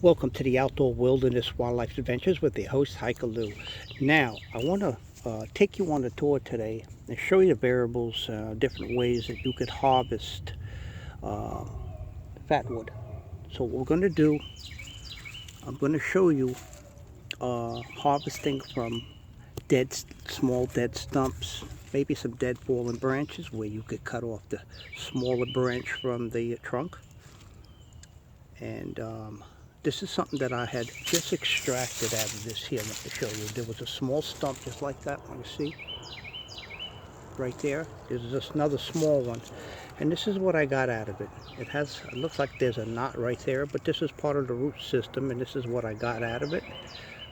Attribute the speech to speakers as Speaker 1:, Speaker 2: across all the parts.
Speaker 1: Welcome to the Outdoor Wilderness Wildlife Adventures with the host, Hiker Lou. Now, I want to take you on a tour today and show you the variables, different ways that you could harvest fatwood. So what we're going to do, I'm going to show you harvesting from small dead stumps, maybe some dead fallen branches where you could cut off the smaller branch from the trunk. And this is something that I had just extracted out of this here. Let me show you. There was a small stump just like that one, you see? Right there. There's just another small one. And this is what I got out of it. It looks like there's a knot right there, but this is part of the root system, and this is what I got out of it.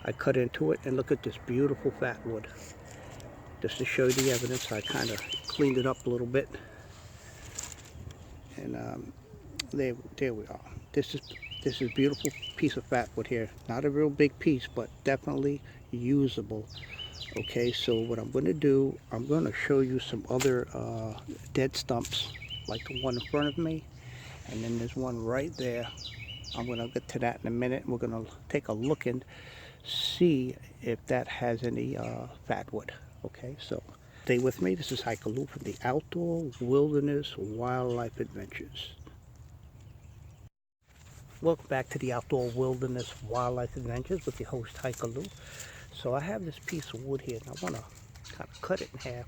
Speaker 1: I cut into it, and look at this beautiful fatwood. Just to show you the evidence, I kind of cleaned it up a little bit. And there we are. This is a beautiful piece of fatwood here. Not a real big piece, but definitely usable. Okay, so what I'm going to do, I'm going to show you some other dead stumps, like the one in front of me, and then there's one right there. I'm going to get to that in a minute. We're going to take a look and see if that has any fatwood. Okay, so stay with me. This is Hiker Lou from the Outdoor Wilderness Wildlife Adventures. Welcome back to the Outdoor Wilderness Wildlife Adventures with your host, Hiker Lou. So I have this piece of wood here, and I want to kind of cut it in half,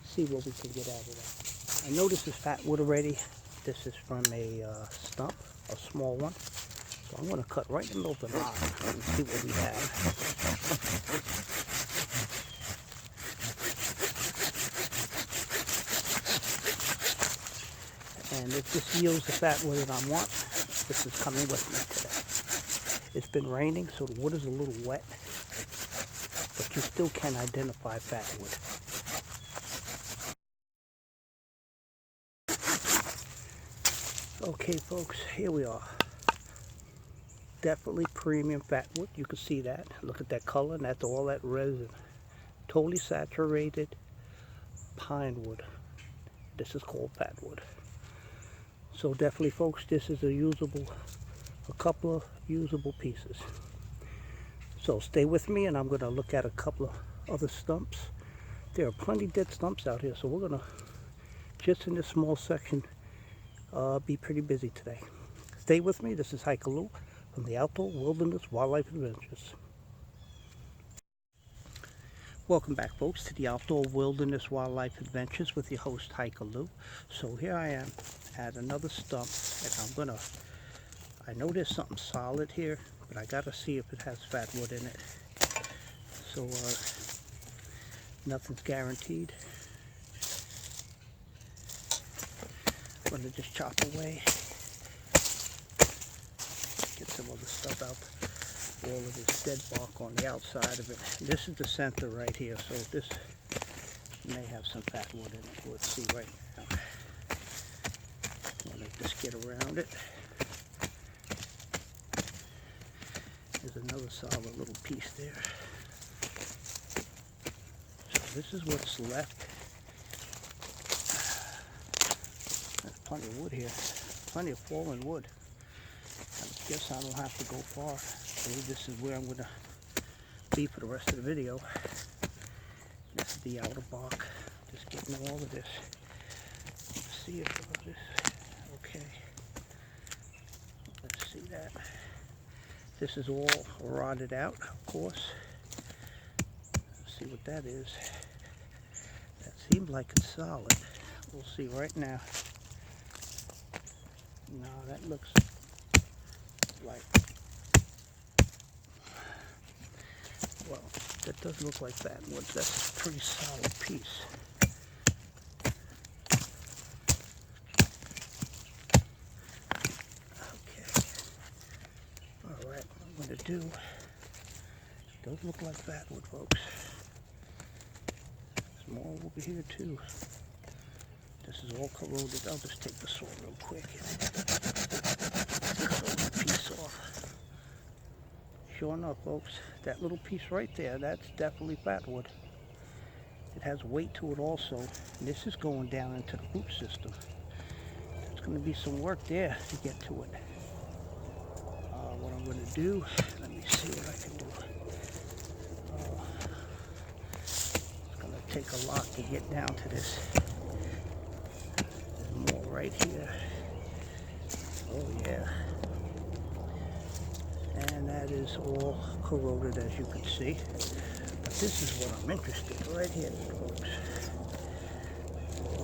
Speaker 1: see what we can get out of that. I know this is fatwood already. This is from a stump, a small one. So I'm going to cut right in the middle of the knot and see what we have. And if this yields the fatwood that I want, this is coming with me today. It's been raining, so the wood is a little wet, but you still can identify fatwood. Okay, folks, here we are. Definitely premium fatwood. You can see that. Look at that color, and that's all that resin. Totally saturated pinewood. This is called fatwood. So definitely, folks, this is a couple of usable pieces. So stay with me, and I'm going to look at a couple of other stumps. There are plenty of dead stumps out here, so we're going to, just in this small section, be pretty busy today. Stay with me. This is Hiker Lou from the Outdoor Wilderness Wildlife Adventures. Welcome back, folks, to the Outdoor Wilderness Wildlife Adventures with your host, Hiker Lou. So here I am at another stump, and I know there's something solid here, but I gotta see if it has fatwood in it. So nothing's guaranteed. I'm gonna just chop away, get some of the stuff out. All of this dead bark on the outside of it. This is the center right here, so this may have some fatwood in it. Let's see right now. I'm going to just get around it. There's another solid little piece there. So this is what's left. There's plenty of wood here. Plenty of fallen wood. I guess I don't have to go far. Maybe this is where I'm going to be for the rest of the video. This is the outer bark. Just getting all of this. Let's see if all of this. Okay. Let's see that. This is all rotted out, of course. Let's see what that is. That seems like it's solid. We'll see right now. No, that looks like, well, that does look like fatwood. That's a pretty solid piece. Okay. All right, what I'm going to do, does look like fatwood, folks. There's more over here too. This is all corroded. I'll just take the saw real quick and cut the piece off. Sure enough, folks, that little piece right there, that's definitely fatwood. It has weight to it also. And this is going down into the root system. There's going to be some work there to get to it. What I'm I'm going to do, let me see what I can do. It's going to take a lot to get down to this. There's more right here. Oh yeah. And that is all corroded, as you can see. But this is what I'm interested in right here, folks.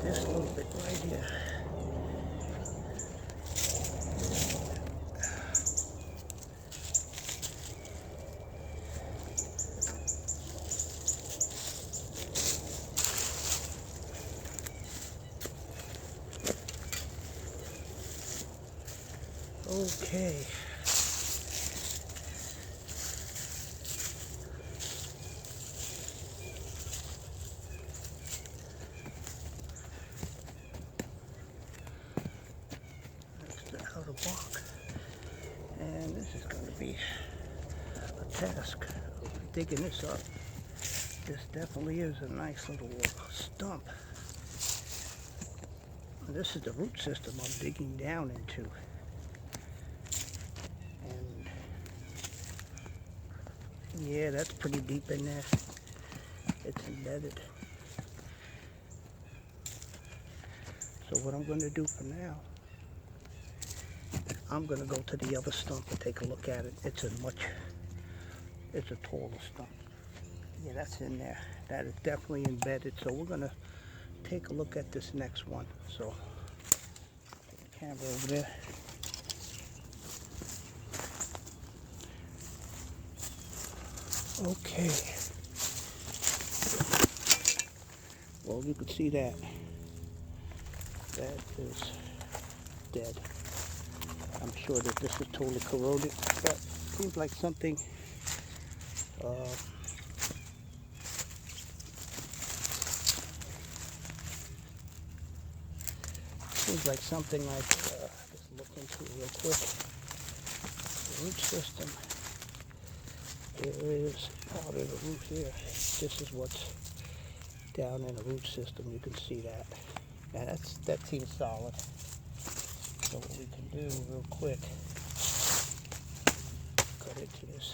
Speaker 1: This little bit right here. Okay. That's the outer bark. And this is going to be a task of digging this up. This definitely is a nice little stump. And this is the root system I'm digging down into. And yeah, that's pretty deep in there. It's embedded. So what I'm going to do for now, I'm going to go to the other stump and take a look at it. It's a taller stump. Yeah, that's in there. That is definitely embedded. So we're going to take a look at this next one. So, put the camera over there. Okay. Well, you can see that. That is dead. I'm sure that this is totally corroded. But seems like something just look into it real quick. The root system. There is part of the root here. This is what's down in the root system. You can see that. Now that seems solid. So what we can do real quick, cut into this.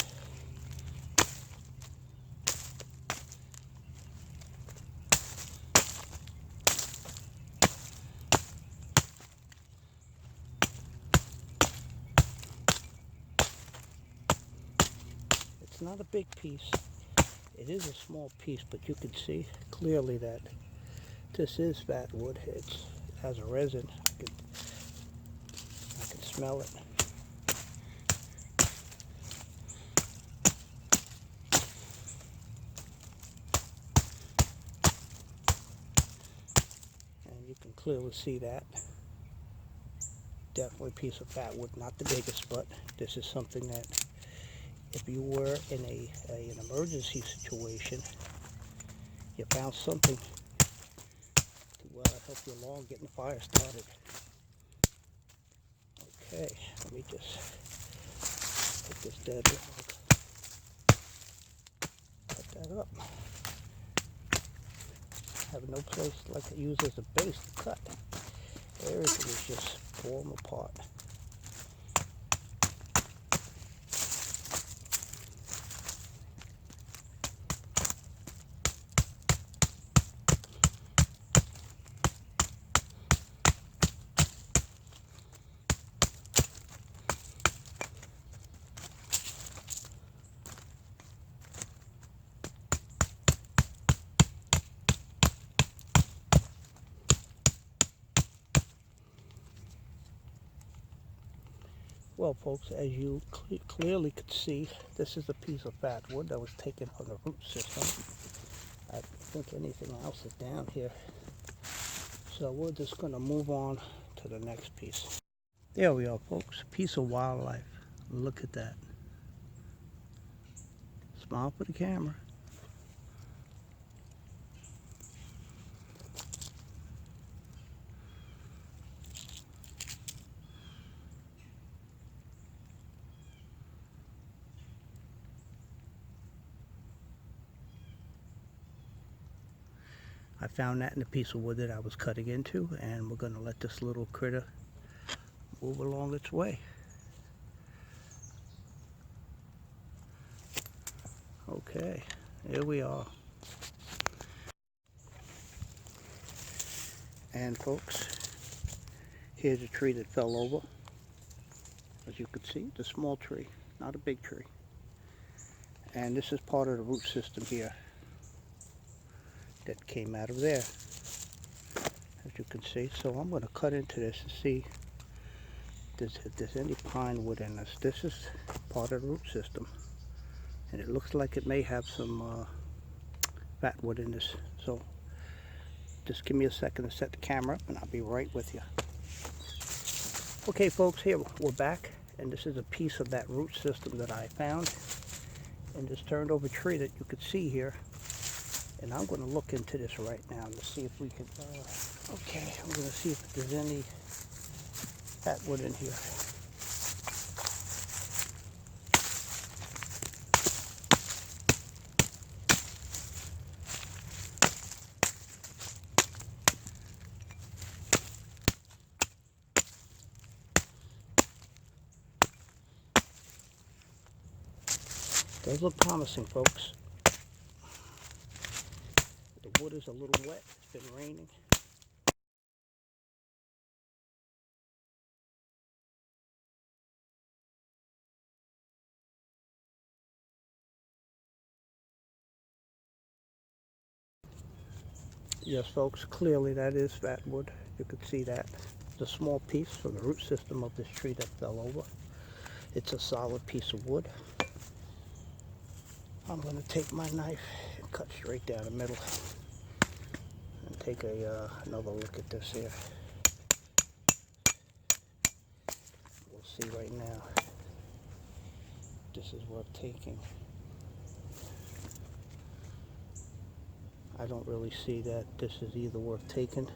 Speaker 1: It's not a big piece. It is a small piece, but you can see clearly that this is Fatwood. It has a resin. I can smell it. And you can clearly see that. Definitely a piece of Fatwood, not the biggest, but this is something that if you were in an emergency situation, you found something to help you along getting the fire started. Okay, let me just take this dead log, cut that up. I have no place like to use as a base to cut. Everything is just falling apart. Well, folks, as you clearly could see, this is a piece of Fatwood that was taken from the root system. I think anything else is down here. So we're just going to move on to the next piece. There we are, folks. A piece of wildlife. Look at that. Smile for the camera. I found that in the piece of wood that I was cutting into, and we're going to let this little critter move along its way. Okay, here we are. And folks, here's a tree that fell over. As you can see, it's a small tree, not a big tree. And this is part of the root system here that came out of there, as you can see. So I'm going to cut into this and see if there's any pine wood in this. This is part of the root system, and it looks like it may have some fatwood in this. So just give me a second to set the camera up and I'll be right with you. Okay folks, here we're back, and this is a piece of that root system that I found in this turned over tree that you could see here. And I'm going to look into this right now to see if we can, okay, I'm going to see if there's any fatwood in here. Does look promising, folks. The wood is a little wet. It's been raining. Yes, folks, clearly that is fatwood. You can see that. It's a small piece from the root system of this tree that fell over. It's a solid piece of wood. I'm going to take my knife and cut straight down the middle and take another look at this here. We'll see right now. This is worth taking. I don't really see that this is either worth taking.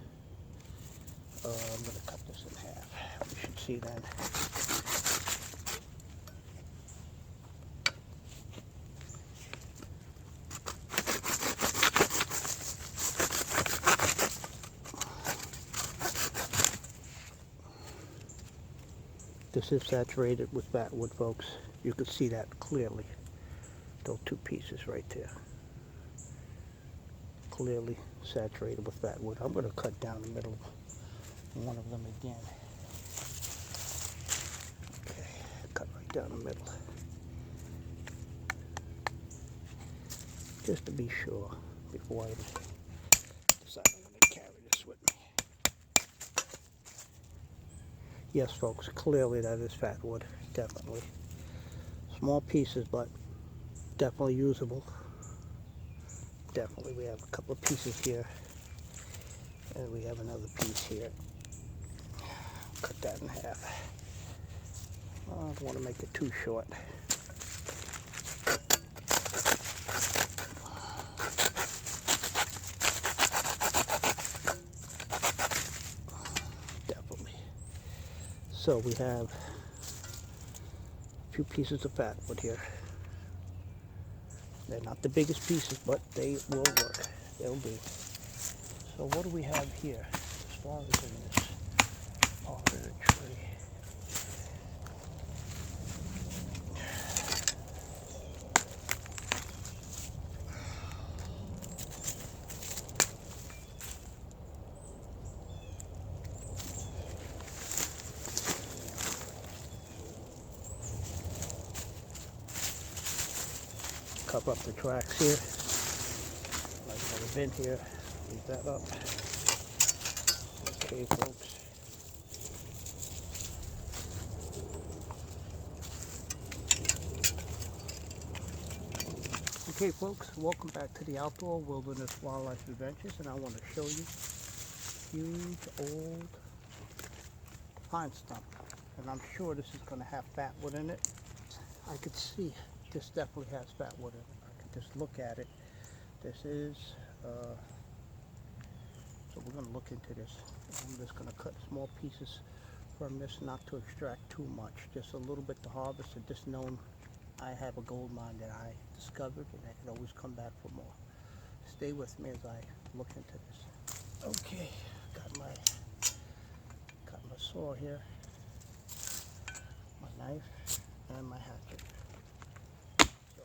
Speaker 1: I'm going to cut this in half. We should see then. This is saturated with fatwood, folks. You can see that clearly. Those two pieces right there. Clearly saturated with fatwood. I'm going to cut down the middle of one of them again. Okay, cut right down the middle. Just to be sure before I decide I'm going to carry this with me. Yes, folks, clearly that is fatwood, definitely. Small pieces, but definitely usable. Definitely, we have a couple of pieces here, and we have another piece here. Cut that in half. I don't want to make it too short. Definitely. So we have a few pieces of fatwood here. They're not the biggest pieces, but they will work. They'll do. So what do we have here as far as in this part of the tree? Cover up the tracks here. Like I've been here. Leave that up. Okay, folks. Okay, folks, welcome back to the Outdoor Wilderness Wildlife Adventures, and I want to show you huge old pine stump. And I'm sure this is going to have fatwood in it. I could see this definitely has fatwood in it. I could just look at it. This is, so we're going to look into this. I'm just going to cut small pieces from this, not to extract too much, just a little bit to harvest, and just knowing I have a gold mine that I discovered, and I can always come back for more. Stay with me as I look into this. Okay, got my saw here, my knife, and my hatchet. So,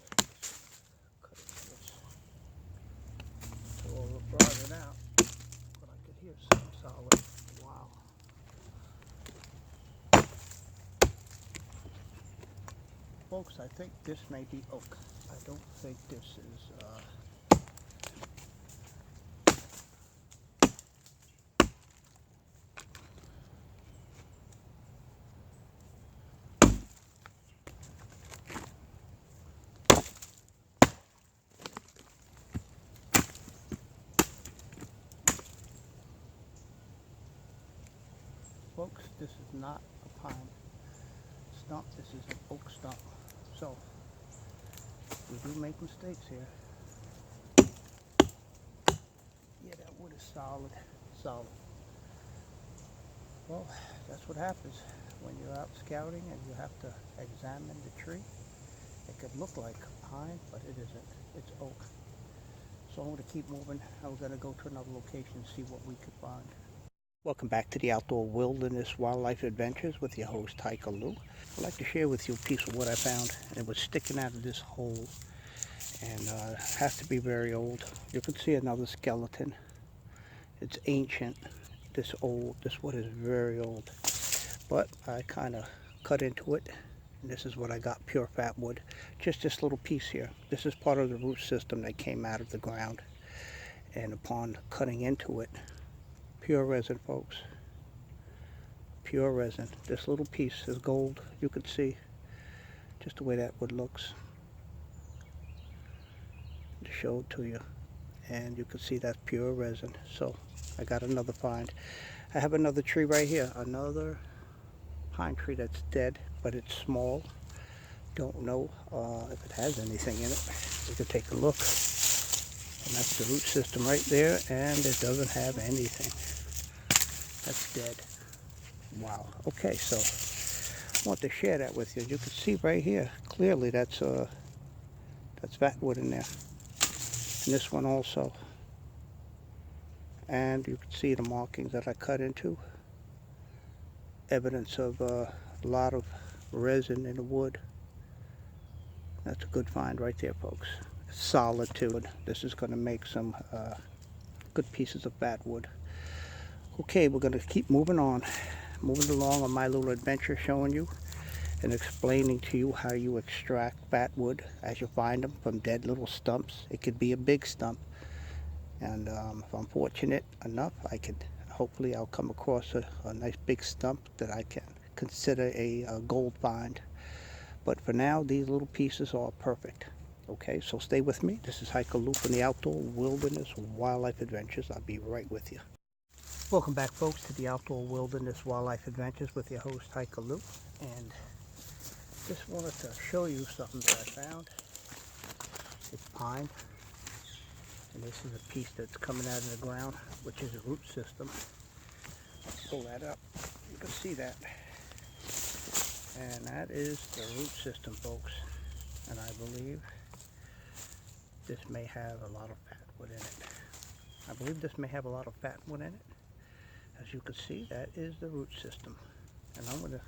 Speaker 1: cut it out, but I could hear something solid. Wow. Folks, I think this may be oak. I don't think this is folks, this is not a pine stump, this is an oak stump. So we do make mistakes here. Yeah, that wood is solid, solid. Well, that's what happens when you're out scouting and you have to examine the tree. It could look like pine, but it isn't. It's oak. So I'm going to keep moving. I'm going to go to another location and see what we could find. Welcome back to the Outdoor Wilderness Wildlife Adventures with your host, Hiker Lou. I'd like to share with you a piece of what I found. It was sticking out of this hole, and has to be very old. You can see another skeleton. It's ancient. This wood is very old. But I kind of cut into it. And this is what I got, pure fat wood. Just this little piece here. This is part of the root system that came out of the ground. And upon cutting into it, pure resin, folks. Pure resin. This little piece is gold. You can see just the way that wood looks. To show it to you. And you can see that's pure resin. So I got another find. I have another tree right here. Another pine tree that's dead, but it's small. Don't know if it has anything in it. We could take a look. And that's the root system right there, and it doesn't have anything. That's dead. Wow. Okay, so I want to share that with you. You can see right here, clearly that's Fatwood in there. And this one also. And you can see the markings that I cut into. Evidence of a lot of resin in the wood. That's a good find right there, folks. Solid too. This is going to make some good pieces of fat wood. Okay, we're going to keep moving along on my little adventure, showing you and explaining to you how you extract fat wood as you find them from dead little stumps. It could be a big stump, and if I'm fortunate enough, hopefully I'll come across a nice big stump that I can consider a gold find. But for now, these little pieces are perfect. Okay, so stay with me. This is Hiker Lou from the Outdoor Wilderness Wildlife Adventures. I'll be right with you. Welcome back, folks, to the Outdoor Wilderness Wildlife Adventures with your host, Hiker Lou. And just wanted to show you something that I found. It's pine. And this is a piece that's coming out of the ground, which is a root system. Pull that up. You can see that. And that is the root system, folks. And I believe this may have a lot of fatwood in it. I believe this may have a lot of fatwood in it. As you can see, that is the root system. And I'm going to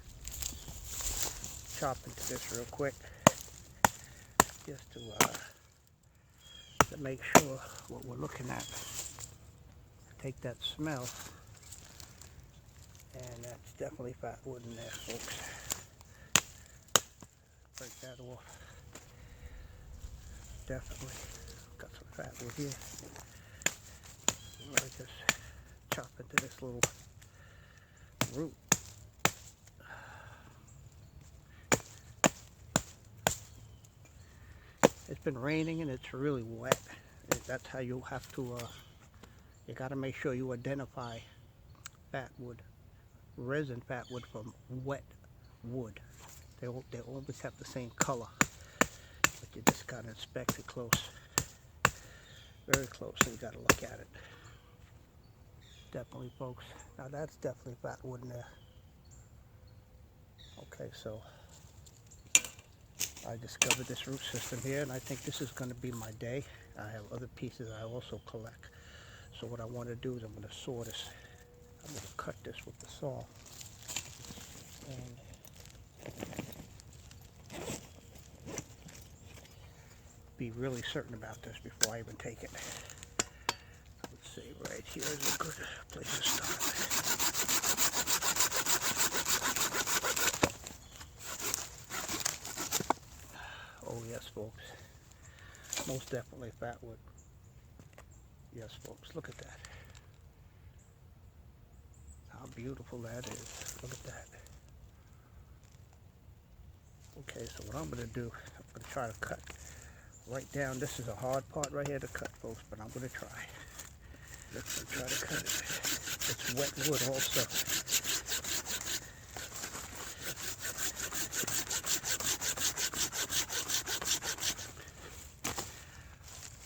Speaker 1: chop into this real quick, just to make sure what we're looking at. Take that smell, and that's definitely fatwood in there, folks. Break that off. Definitely got some fatwood here. I'm going to just chop into this little root. It's been raining and it's really wet. That's how you have to, you got to make sure you identify fatwood, resin fatwood from wet wood. They always have the same color, but you just got to inspect it close, very close, and you got to look at it. Definitely, folks. Now that's definitely fatwood in there. Okay, so I discovered this root system here, and I think this is going to be my day. I have other pieces I also collect. So what I want to do is I'm going to saw this. I'm going to cut this with the saw. And be really certain about this before I even take it. Let's say right here is a good place to start. Oh yes, folks. Most definitely Fatwood. Yes, folks. Look at that. How beautiful that is. Look at that. Okay, so what I'm going to do, I'm going to try to cut right down. This is a hard part right here to cut, folks, but I'm going to try. Let's try to cut it. It's wet wood also.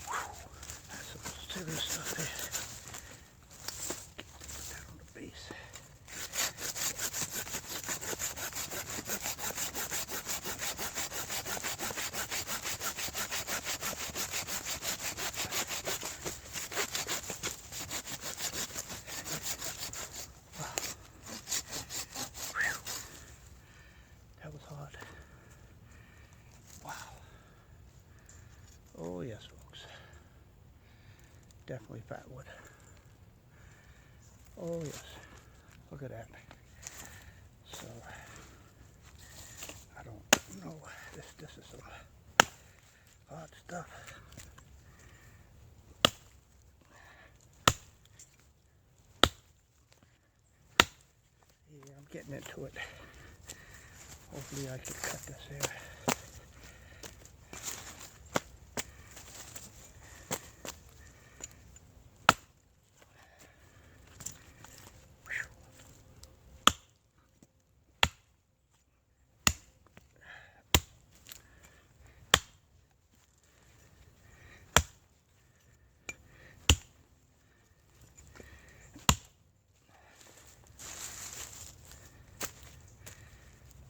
Speaker 1: Whew, that's some serious stuff here. Put that on the base. That was hard. Wow. Oh yes, folks. Definitely Fatwood. Oh yes. Look at that. So I don't know. This is some hard stuff. Yeah, I'm getting into it. Hopefully I can cut this here.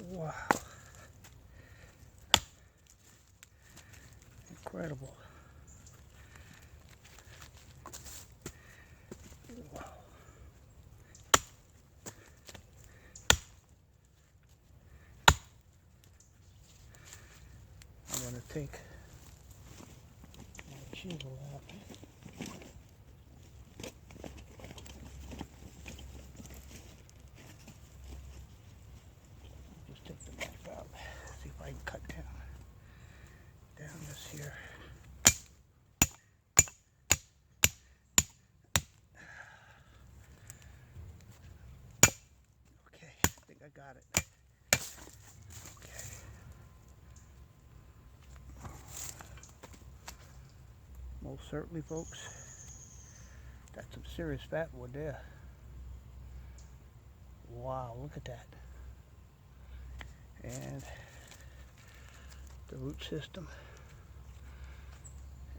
Speaker 1: Wow. Incredible. Wow. I'm going to take my chisel out. Just take the knife out. See if I can cut down this here. Okay, I think I got it. Okay. Most certainly, folks. That's some serious Fatwood there. Wow, look at that. And the root system.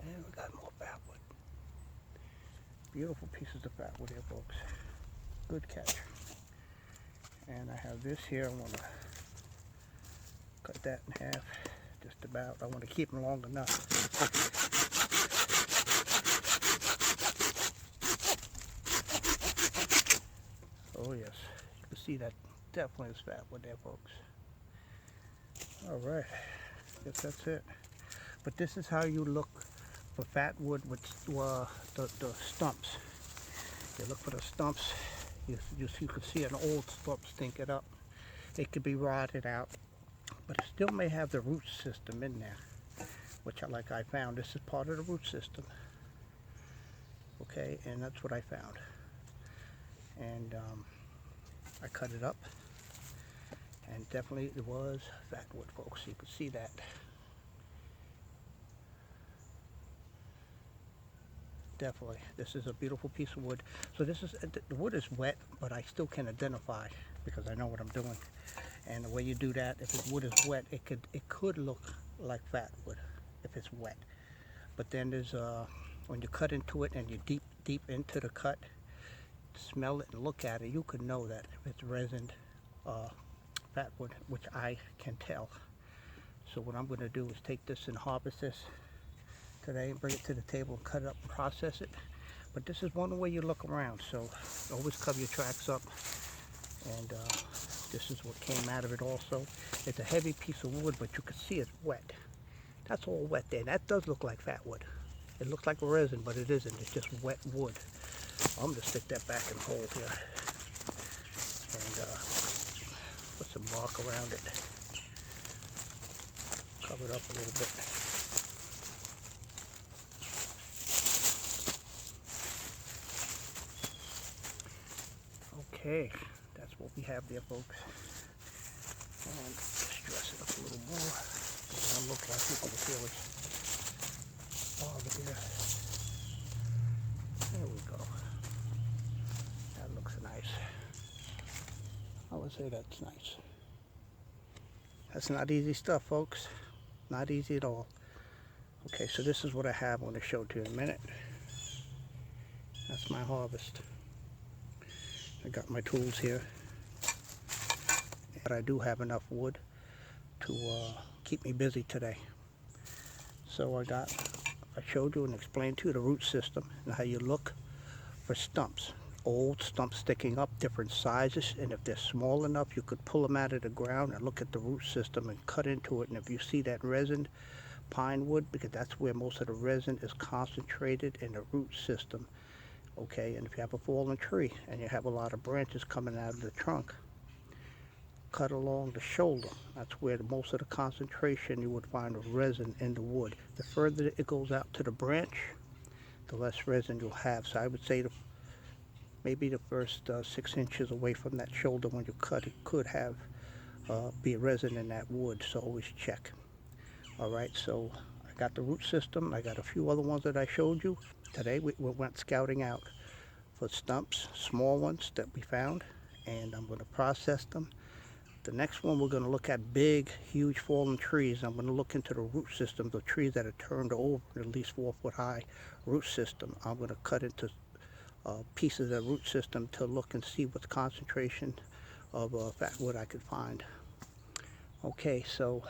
Speaker 1: And we got more Fatwood. Beautiful pieces of Fatwood here, folks. Good catch. And I have this here. I want to cut that in half. Just about. I want to keep them long enough. Oh yes, you can see that definitely is Fatwood there, folks. All right, guess that's it. But this is how you look for Fatwood with the stumps. You look for the stumps. You can see an old stump stinking up. It could be rotted out, but it still may have the root system in there, which I found. This is part of the root system. Okay, and that's what I found. And I cut it up, and definitely it was Fatwood, folks. You can see that. Definitely, this is a beautiful piece of wood. So this is, the wood is wet, but I still can identify because I know what I'm doing. And the way you do that, if the wood is wet, it could look like Fatwood if it's wet. But then there's when you cut into it and you deep into the cut, smell it and look at it, you could know that if it's resined Fatwood, which I can tell. So what I'm going to do is take this and harvest this today and bring it to the table and cut it up and process it. But this is one way you look around, so always cover your tracks up. And this is what came out of it also. It's a heavy piece of wood, but you can see it's wet. That's all wet there. That does look like Fatwood. It looks like resin, but it isn't. It's just wet wood. I'm going to stick that back in the hole here and put some bark around it. Cover it up a little bit. Okay, that's what we have there, folks. And just dress it up a little more. It doesn't look like people can feel it. Oh, look here. There we go. That looks nice. I would say that's nice. That's not easy stuff, folks. Not easy at all. Okay, so this is what I have. I'm going to show to you in a minute. That's my harvest. I got my tools here. But I do have enough wood to keep me busy today. So I showed you and explained to you the root system and how you look for stumps. Old stumps sticking up, different sizes, and if they're small enough, you could pull them out of the ground and look at the root system and cut into it. And if you see that resined pinewood, because that's where most of the resin is concentrated in the root system. Okay, and if you have a fallen tree and you have a lot of branches coming out of the trunk, cut along the shoulder. That's where most of the concentration you would find of resin in the wood. The further it goes out to the branch, the less resin you'll have. So I would say maybe the first 6 inches away from that shoulder when you cut it could have be resin in that wood, so always check. Alright, so I got the root system. I got a few other ones that I showed you. Today we went scouting out for stumps, small ones that we found, and I'm going to process them. The next one we're going to look at big, huge fallen trees. I'm going to look into the root system, the trees that are turned over, at least 4 foot high root system. I'm going to cut into pieces of the root system to look and see what concentration of fatwood I could find. Okay, so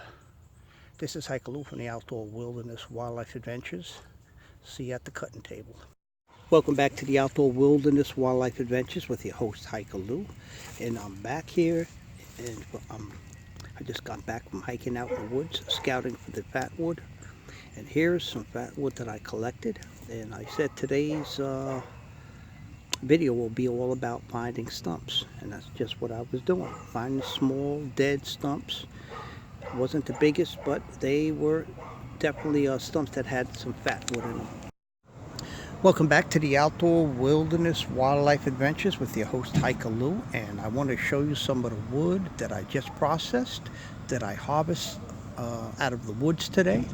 Speaker 1: this is Hikaloo from the Outdoor Wilderness Wildlife Adventures. See you at the cutting table. Welcome back to the Outdoor Wilderness Wildlife Adventures with your host Hikaloo, and I'm back here, and I just got back from hiking out in the woods, scouting for the fatwood, and here's some fatwood that I collected. And I said today's video will be all about finding stumps, and that's just what I was doing, finding small dead stumps. It wasn't the biggest, but they were definitely stumps that had some fatwood in them. Welcome back to the Outdoor Wilderness Wildlife Adventures with your host Hikaloo, and I want to show you some of the wood that I just processed, that I harvested out of the woods today.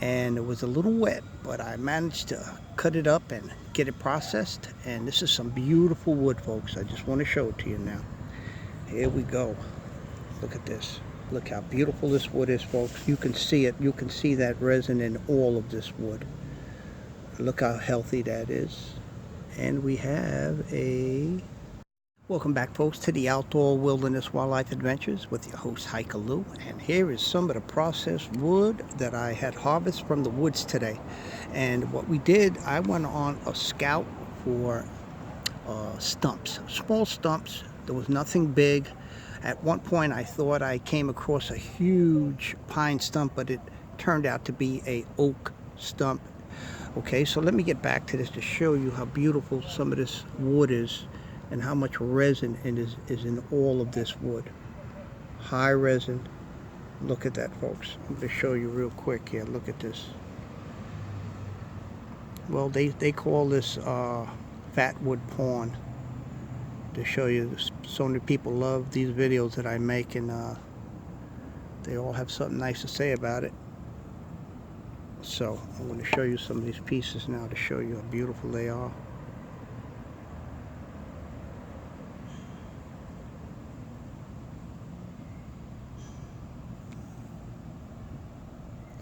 Speaker 1: And it was a little wet, but I managed to cut it up and get it processed. And this is some beautiful wood, folks. I just want to show it to you now. Here we go. Look at this. Look how beautiful this wood is, folks. You can see it. You can see that resin in all of this wood. Look how healthy that is. And we have a... Welcome back, folks, to the Outdoor Wilderness Wildlife Adventures with your host Hikaloo, and here is some of the processed wood that I had harvested from the woods today. And what we did, I went on a scout for stumps, small stumps. There was nothing big. At one point I thought I came across a huge pine stump, but it turned out to be a oak stump. Okay, so let me get back to this to show you how beautiful some of this wood is and how much resin is in all of this wood. High resin. Look at that, folks. I'm going to show you real quick here. Look at this. Well, they call this Fatwood pawn, to show you this. So many people love these videos that I make, and they all have something nice to say about it. So I'm going to show you some of these pieces now to show you how beautiful they are.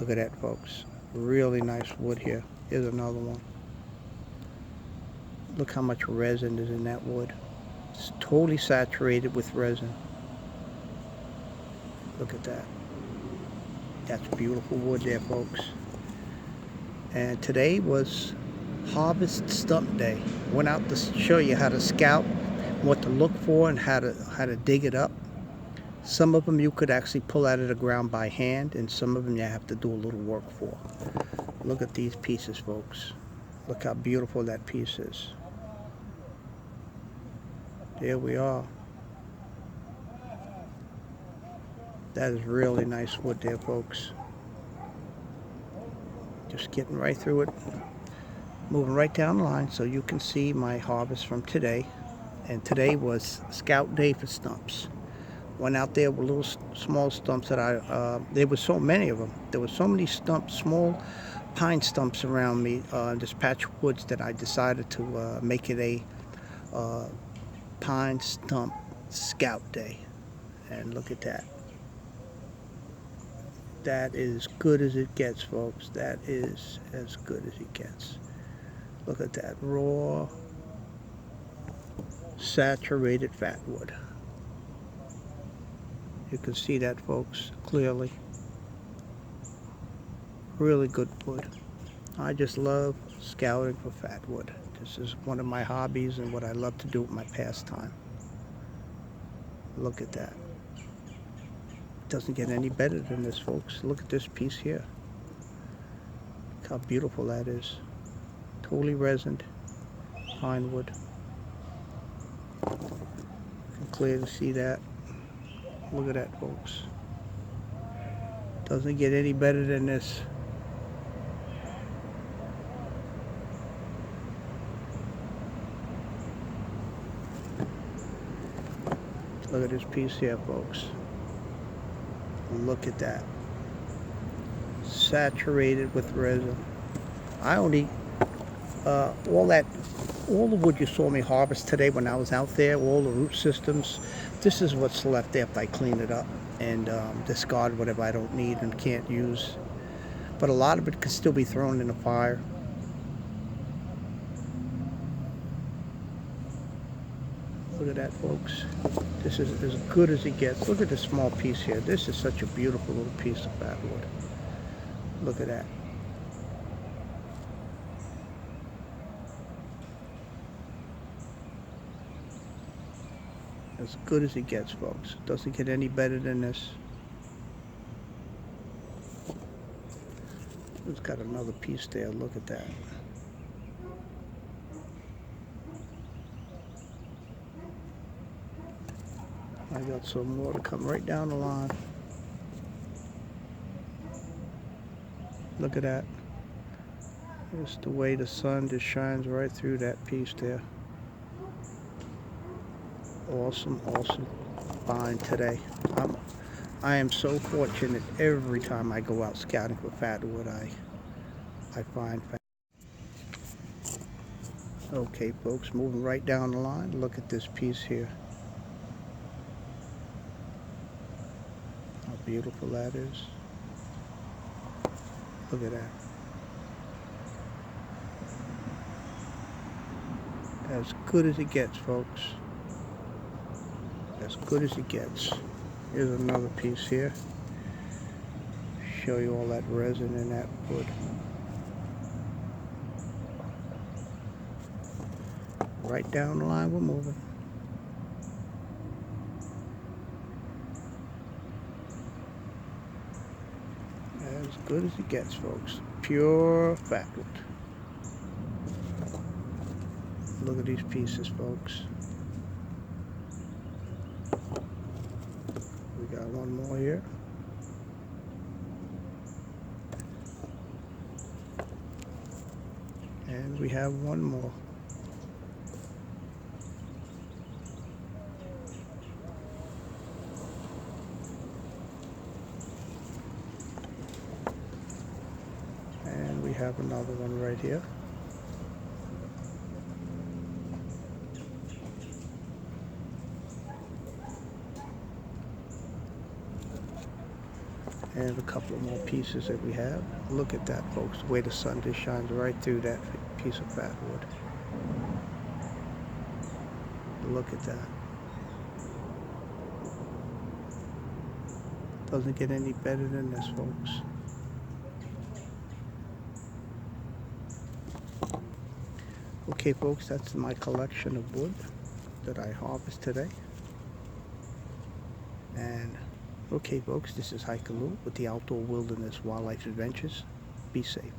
Speaker 1: Look at that, folks. Really nice wood here. Here's another one. Look how much resin is in that wood. It's totally saturated with resin. Look at that. That's beautiful wood there, folks. And today was Harvest Stump Day. Went out to show you how to scout, what to look for, and how to dig it up. Some of them you could actually pull out of the ground by hand, and some of them you have to do a little work for. Look at these pieces, folks. Look how beautiful that piece is. There we are. That is really nice wood there, folks. Just getting right through it. Moving right down the line so you can see my harvest from today. And today was scout day for stumps. Went out there with little small stumps that there were so many of them. There were so many stumps, small pine stumps around me, this patch of woods, that I decided to make it a pine stump scout day. And look at that. That is good as it gets, folks. That is as good as it gets. Look at that raw, saturated fatwood. You can see that, folks, clearly. Really good wood. I just love scouting for fatwood. This is one of my hobbies and what I love to do with my pastime. Look at that. Doesn't get any better than this, folks. Look at this piece here. Look how beautiful that is. Totally resined pinewood. You can clearly see that. Look at that, folks. Doesn't get any better than this. Look at this piece here, folks. Look at that. Saturated with resin. I only, all the wood you saw me harvest today when I was out there, all the root systems, this is what's left after I clean it up and discard whatever I don't need and can't use. But a lot of it can still be thrown in the fire. Look at that, folks. This is as good as it gets. Look at this small piece here. This is such a beautiful little piece of fatwood. Look at that. As good as it gets, folks. Doesn't get any better than this. It's got another piece there. Look at that. I got some more to come right down the line. Look at that. Just the way the sun just shines right through that piece there. Awesome, awesome find today. I am so fortunate every time I go out scouting for fatwood, I find fat. Okay, folks, moving right down the line. Look at this piece here. How beautiful that is. Look at that. As good as it gets, folks. As good as it gets. Here's another piece here. Show you all that resin in that wood. Right down the line we're moving. As good as it gets, folks. Pure fatwood. Look at these pieces, folks. We got one more here. And we have one more. And we have another one right here. And a couple of more pieces that we have. Look at that, folks. The way the sun just shines right through that piece of fatwood. Look at that. Doesn't get any better than this, folks. Okay, folks, that's my collection of wood that I harvest today. And okay, folks, this is Hikaloo with the Outdoor Wilderness Wildlife Adventures. Be safe.